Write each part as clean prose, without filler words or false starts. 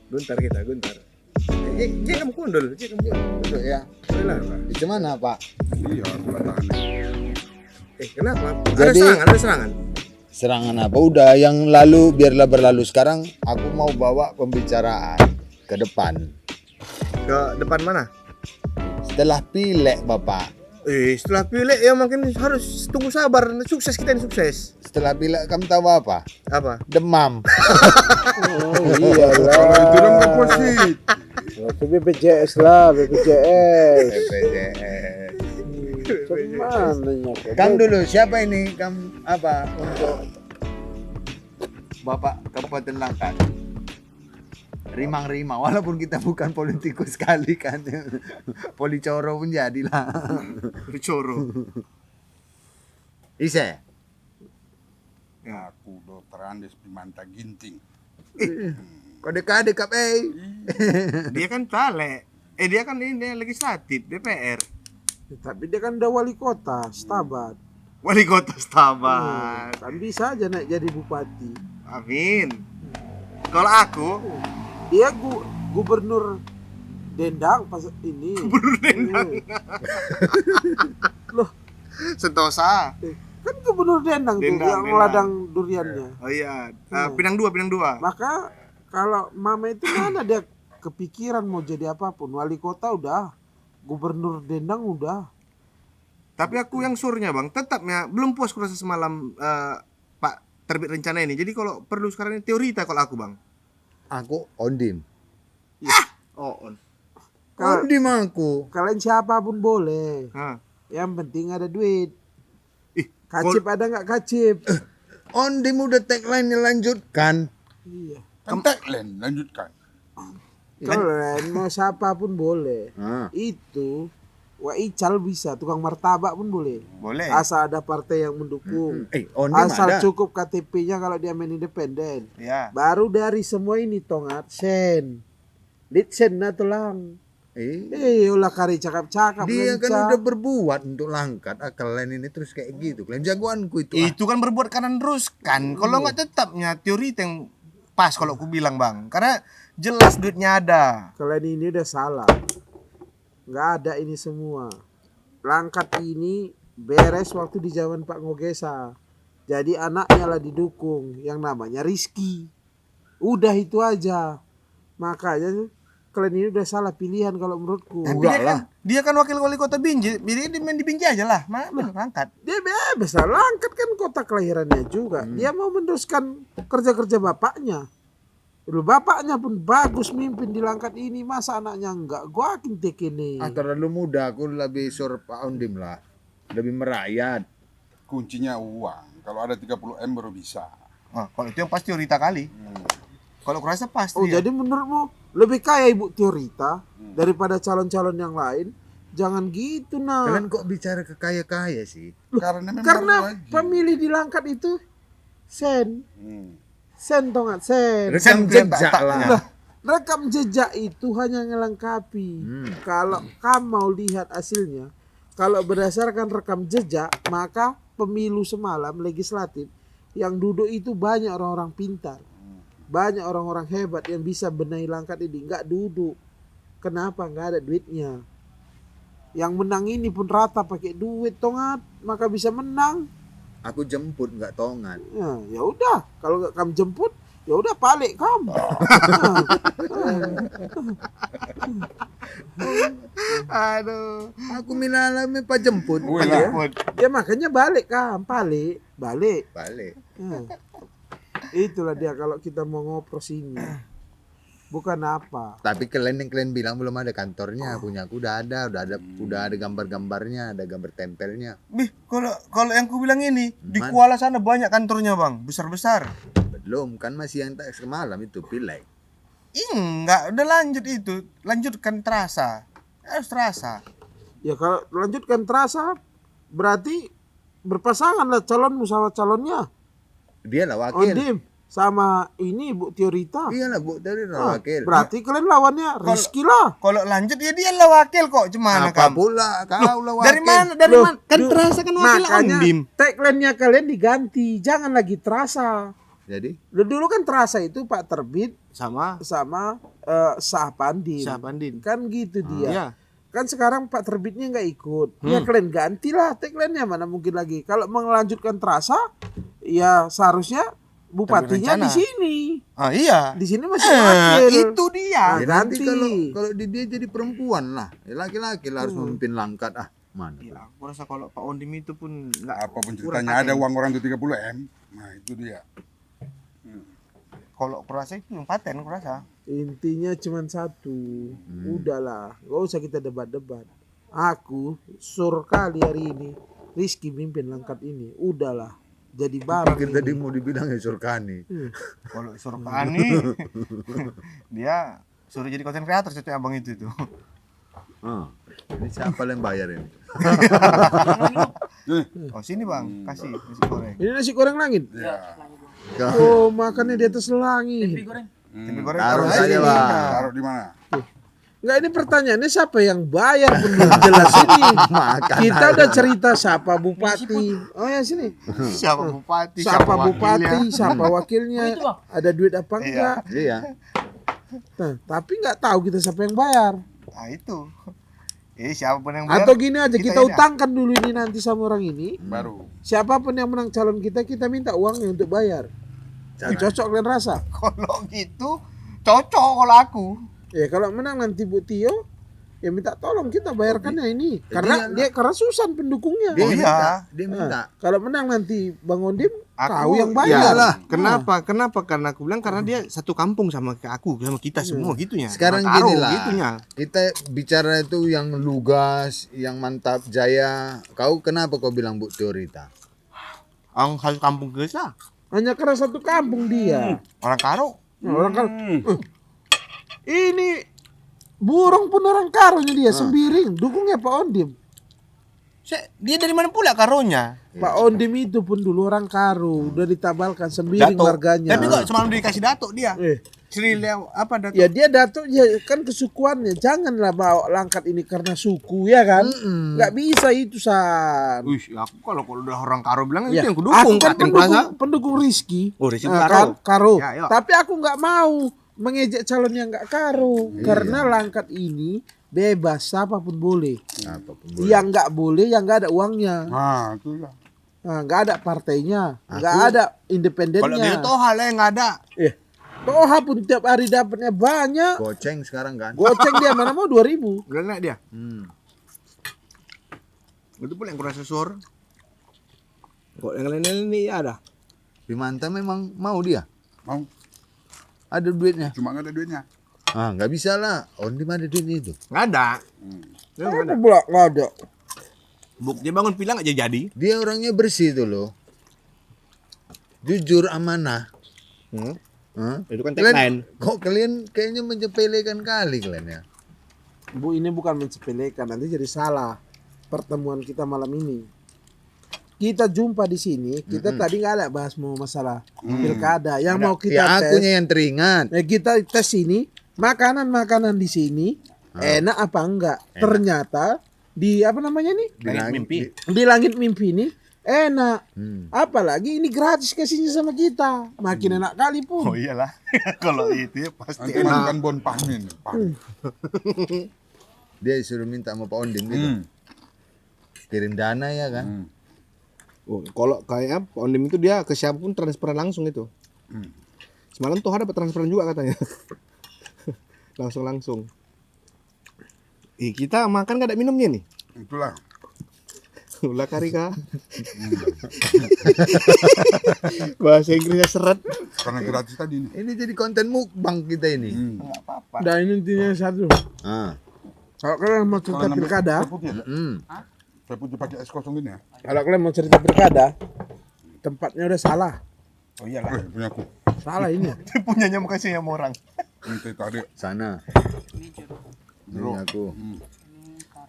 Guntar kita, Guntar. Kamu kundul, kamu Duduk ya. kenapa? Di mana Pak? Iya, aku tahan. Kenapa? Jadi- ada serangan. Serangan apa? Udah yang lalu biarlah berlalu. Sekarang aku mau bawa pembicaraan ke depan. Ke depan mana? Setelah pilek Bapak. Setelah pilih ya mungkin harus tunggu sabar. Sukses kita ini sukses. Setelah pilek kamu tahu apa? Apa? Demam. Iya Kalau lah. itu dong opposite. Itu BPJS lah, BPJS. BPJS. Cumananya Kang dulu siapa ini? Kamu apa untuk Bapak Kabupaten Langkat? Rimang-rimang walaupun kita bukan politikus sekali kan. Policoro pun jadilah. Bicoro. Ise. Ya, aku Dokter Andes Pimanta Ginting. Kode-kode kap Dia kan caleg. Dia kan ini legislatif DPR. Tapi dia kan udah wali kota, Stabat. Wali kota Stabat. Kan bisa aja naik jadi bupati. Amin. Kalau aku Dia gubernur Dendang pas ini. Gubernur Dendang. Loh, Sentosa. kan gubernur Dendang, tuh Dendang, yang Dendang. ladang duriannya. Oh iya. Iya. Pinang dua. Maka kalau mama itu mana dia kepikiran mau jadi apapun. Wali kota udah, gubernur Dendang udah. Tapi aku yang surnya bang, tetapnya belum puas kurasa semalam Pak terbit rencana ini. Jadi kalau perlu sekarang ini teorita kalau aku bang. Aku Ondim. Oh on. Kalau- Ondim aku. Kalian siapapun boleh. Hah. Yang penting ada duit. Ih, Kacip ada nggak kacip? Ondim udah tagline-nya lanjutkan. Iya. Kan tagline, lanjutkan. Kalian mau siapapun boleh. Ah. Itu Wah Ical bisa, tukang martabak pun boleh. Boleh. Asal ada partai yang mendukung. Ondim Asal ada. cukup KTP-nya kalau dia main independen. Ya. Baru dari semua ini tongat sen. Litsen na tulang. Ulah kari cakap-cakap. Dia kan ngencak. udah berbuat untuk langkat. Kalian ini terus kayak gitu. Kalian jagoanku itu. Itu kan berbuat kanan terus kan. Kalau nggak tetapnya teori yang pas kalau aku bilang bang. Karena jelas duitnya ada. Kalian ini udah salah. Nggak ada ini semua. Langkat ini beres waktu di zaman Pak Ngogesa. Jadi anaknya lah didukung. Yang namanya Rizky. Udah itu aja. Makanya kalian ini udah salah pilihan kalau menurutku. Tapi dia kan wakil wali kota Binjai. Dia main di Binjai aja lah. Mana angkat. Dia bebas lah. Langkat kan kota kelahirannya juga. Dia mau meneruskan kerja-kerja bapaknya. Dulu bapaknya pun bagus mimpin di Langkat ini. Masa anaknya enggak? Gua akin tek ini. Terlalu muda. Aku lebih sur Pak Ondim lah. Lebih merakyat. Kuncinya uang. Kalau ada 30M baru bisa. Kalau itu yang pasti teorita kali. Kalau kurasa pasti. Oh ya. jadi menurutmu lebih kaya Ibu Teorita daripada calon-calon yang lain? Jangan gitu nah. Kalian kok bicara ke kaya-kaya sih? Karena memang Karena wajib. pemilih di Langkat itu sen. Hmm. Sen tongat sen. Rekam jejak lah. Lah, rekam jejak itu hanya melengkapi. Kalau kamu mau lihat hasilnya, kalau berdasarkan rekam jejak, maka pemilu semalam legislatif yang duduk itu banyak orang-orang pintar. Banyak orang-orang hebat yang bisa benahi Langkat ini. Nggak duduk. Kenapa? Nggak ada duitnya. Yang menang ini pun rata pakai duit tongat, maka bisa menang. Aku jemput nggak tongan. Ya udah, kalau nggak kamu jemput, ya udah balik kamu. Aduh. Aku minalami Pak jemput. Wih lah. Ya makanya balik kamu, balik. Balik. Itulah dia kalau kita mau ngopros ini. Bukan apa. Tapi kalian yang kalian bilang belum ada kantornya. Punya aku udah ada gambar-gambarnya, ada gambar tempelnya. Bih, kalau yang ku bilang ini di Kuala sana banyak kantornya bang, besar-besar. Belum kan masih yang tak semalam itu pilek. Enggak, udah lanjut itu, lanjutkan terasa, harus terasa. Ya kalau lanjutkan terasa, berarti berpasangan lah calonmu sama calonnya. Dia lah wakil. Ondim sama ini Bu Teorita. Iyalah Bu, dari Ah, wakil. berarti kalian lawannya Rizky lah. Kalau lanjut ya dia lah wakil kok, cuman Apa pula kau lah wakil. Dari mana? Dari Loh, mana? Kan terasa kan wakil Makanya Ondim. tagline-nya kalian diganti, jangan lagi terasa. Jadi Dulu kan terasa itu Pak Terbit sama Syahpandin. Syahpandin. Kan gitu dia. Iya. Kan sekarang Pak Terbitnya nggak ikut. Ya kalian gantilah tagline-nya, mana mungkin lagi. Kalau melanjutkan terasa, ya seharusnya bupatinya Rencana. di sini. Ah iya. Di sini masih wakil. Itu dia. Ya, nanti ganti. kalau dia jadi perempuan lah, ya, laki-laki lah harus memimpin Langkat mana. Iya, aku rasa kalau Pak Ondim itu pun nggak Apapun kurang ceritanya ada paten. uang orang itu 30 M. Nah, itu dia. Kalau kurasa itu yang paten kurasa. Intinya cuma satu. Udahlah, nggak usah kita debat-debat. Aku sur kali hari ini Rizky mimpin Langkat ini. Udahlah, jadi barang. Pikir ini. tadi mau dibilang ya Surkani. Kalau suruh Pak Ani, dia suruh jadi konten kreator itu abang itu tuh. Ini siapa yang bayar ini? Oh sini bang, kasih nasi goreng. Ini nasi goreng langit. Ya. Oh, makannya di atas langit. Tempe goreng Taruh taruh saja, aja. Bang. Taruh di mana? Enggak, ini pertanyaannya siapa yang bayar pun belum jelas ini. Makan Kita udah cerita siapa bupati. Oh ya sini. Siapa bupati? Siapa wakilnya. bupati, siapa wakilnya, ada duit apa enggak. Iya. Nah, tapi nggak tahu kita siapa yang bayar. Nah itu. Siapapun yang bayar. Atau gini aja, kita ini. utangkan dulu ini nanti sama orang ini. Baru. Siapapun yang menang calon kita minta uangnya untuk bayar. Cocok kalian rasa? Kalau gitu cocok kalau aku. Ya kalau menang nanti Bu Tio, ya minta tolong kita bayarkannya ini. Karena karena Susan pendukungnya. Dia Oh, minta. iya. Dia minta. Nah, kalau menang nanti Bang Ondim, Aku kau yang ya, bayar. lah. Kenapa? Kenapa? Karena aku bilang karena dia satu kampung sama aku, sama kita semua gitunya. Sekarang Sama Karo, gini lah. gitunya. Kita bicara itu yang lugas, yang mantap jaya. Kau kenapa kau bilang Bu Teorita? Orang satu kampung kita. Hanya karena satu kampung dia. Orang Karo. Nah, orang kan ini burung pun orang Karonya dia, Sembiring, dukungnya Pak Ondim. Dia dari mana pula Karonya? Pak Ondim itu pun dulu orang Karo, udah ditabalkan Sembiring Dato. warganya. Tapi kok semalam dikasih datuk dia. Eh, Sri Leo apa datuk? ya dia datuk ya kan kesukuannya. Janganlah bawa Langkat ini karena suku ya kan. Nggak bisa itu San. Wih, aku kalau udah orang Karo bilang Ya, itu yang aku kudukung kan Kating Plaza. pendukung Rizky. Oh, Rizky Nah, Karo. kan, Karo. Ya, yuk. Tapi aku nggak mau mengejek calon yang nggak Karo karena Langkat ini bebas siapapun boleh. Apapun boleh. Yang nggak boleh yang nggak ada uangnya. Nah, itulah. Nah, nggak ada partainya, nggak ada independennya. Kalau gitu toh hal yang nggak ada. Toha pun tiap hari dapatnya banyak. Goceng sekarang kan? Goceng dia mana mau 2.000. Udah naik dia. Hmm. Itu pun yang kurang sesur. Kok yang lain-lain ini ya ada. Bimanta memang mau dia. Mau. Ada duitnya. Cuma nggak ada duitnya. Nggak bisa lah. Ondim ada duitnya itu. Nggak ada. Ya, nggak ada. Apa pula nggak ada? Buk dia bangun pilang aja jadi. Dia orangnya bersih tuh loh. Jujur amanah. Hah? Itu kan Kalian, kok kalian kayaknya menyepelekan kali kalian ya? Bu, ini bukan mencepelekan, nanti jadi salah pertemuan kita malam ini. Kita jumpa di sini, kita tadi nggak ada bahas mau masalah pilkada. Yang mau kita Ya tes, akunya yang teringat. kita tes ini makanan-makanan di sini enak apa enggak? Ternyata di apa namanya nih? Langit mimpi. Di langit mimpi ini enak. Hmm. Apalagi ini gratis kasihnya sama kita. Makin enak kali pun. Oh iyalah. Kalau itu ya pasti Nanti makan bon pamin. Dia suruh minta sama Pak Ondim gitu. Kirim dana ya kan? Oh, kalau kayak Pak Ondim itu dia ke siapapun transferan langsung itu. Semalam tuh dapat transferan juga katanya. langsung. Kita makan gak ada minumnya nih. Itulah. Ulah Karika. Bahasa Inggrisnya seret. Karena gratis tadi nih. Ini jadi konten mukbang kita ini. Enggak apa-apa. Dan ini intinya satu. Kalau kalian mau cerita pilkada, Saya putih pakai es kosong ini ya. kalau kalian mau cerita pilkada, tempatnya udah salah. Oh iyalah. Punya aku. Salah ini. Itu punyanya mau kasih sama orang. Minta itu adik. Sana. Ini aku.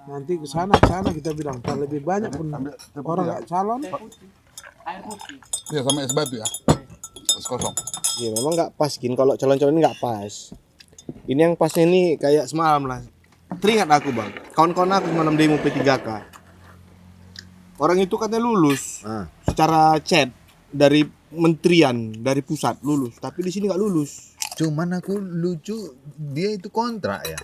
Nanti ke sana kita bilang tak lebih banyak pun orang nggak calon. Ya sama es batu ya. Es kosong. Iya memang nggak pas Gin, kalau calon-calon ini nggak pas. Ini yang pasnya ini kayak semalam lah. Teringat aku bang, kawan-kawan aku semalam demo P3K. Orang itu katanya lulus secara chat dari menterian dari pusat lulus, tapi di sini nggak lulus. Cuman aku lucu dia itu kontrak ya.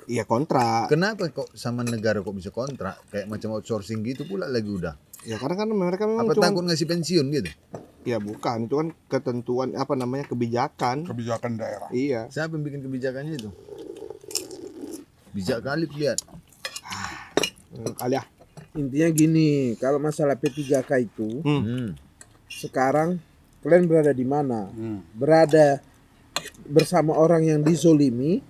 Iya kontrak. Kenapa kok sama negara kok bisa kontrak? Kayak macam outsourcing gitu pula lagi udah. Ya karena kan mereka memang Apa cuma- takut ngasih pensiun gitu? Ya bukan, itu kan ketentuan apa namanya kebijakan. Kebijakan daerah. Iya. Siapa yang bikin kebijakannya itu? Bijak kali lihat. Kali ya. Intinya gini, kalau masalah P3K itu Hmm. sekarang kalian berada di mana? Hmm. Berada bersama orang yang dizolimi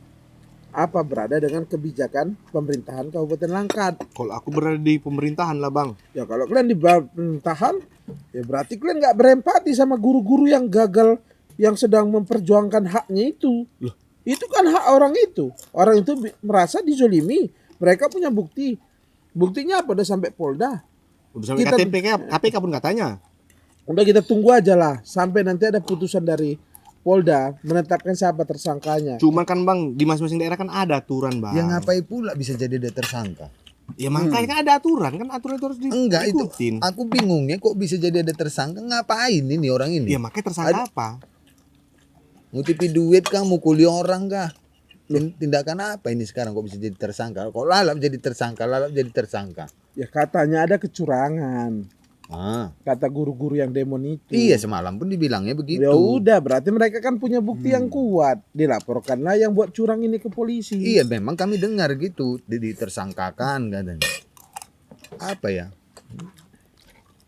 apa berada dengan kebijakan pemerintahan Kabupaten Langkat? Kalau aku berada di pemerintahan lah bang. Ya kalau kalian di pemerintahan, ya berarti kalian nggak berempati sama guru-guru yang gagal, yang sedang memperjuangkan haknya itu. Loh. Itu kan hak orang itu. Orang itu merasa dizolimi. Mereka punya bukti. Buktinya apa? Udah sampai Polda. Udah sampai Kita- KPK pun katanya. Udah kita tunggu aja lah sampai nanti ada putusan dari Polda menetapkan siapa tersangkanya. Cuman kan bang di masing-masing daerah kan ada aturan bang. Yang ngapain pula bisa jadi dia tersangka? Ya makanya kan ada aturan kan aturan itu harus Enggak itu. diikutin. Aku bingungnya kok bisa jadi ada tersangka? Ngapain ini orang ini? Ya makanya tersangka apa? Ngutipi duit kah, mukuli orang kah? Tindakan apa ini sekarang kok bisa jadi tersangka? Kok lalap jadi tersangka? Ya katanya ada kecurangan. Ah, Kata guru-guru yang demon itu. iya semalam pun dibilangnya begitu. Ya udah, berarti mereka kan punya bukti yang kuat. Dilaporkanlah yang buat curang ini ke polisi. Iya, memang kami dengar gitu, ditersangkakan katanya. Apa ya?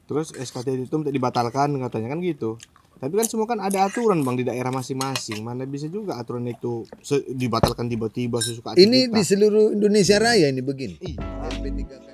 Terus SKT itu dibatalkan katanya kan gitu. Tapi kan semua kan ada aturan bang di daerah masing-masing. Mana bisa juga aturan itu dibatalkan tiba-tiba sesuka hati Ini kita. di seluruh Indonesia Raya ini begini. Iya. P3K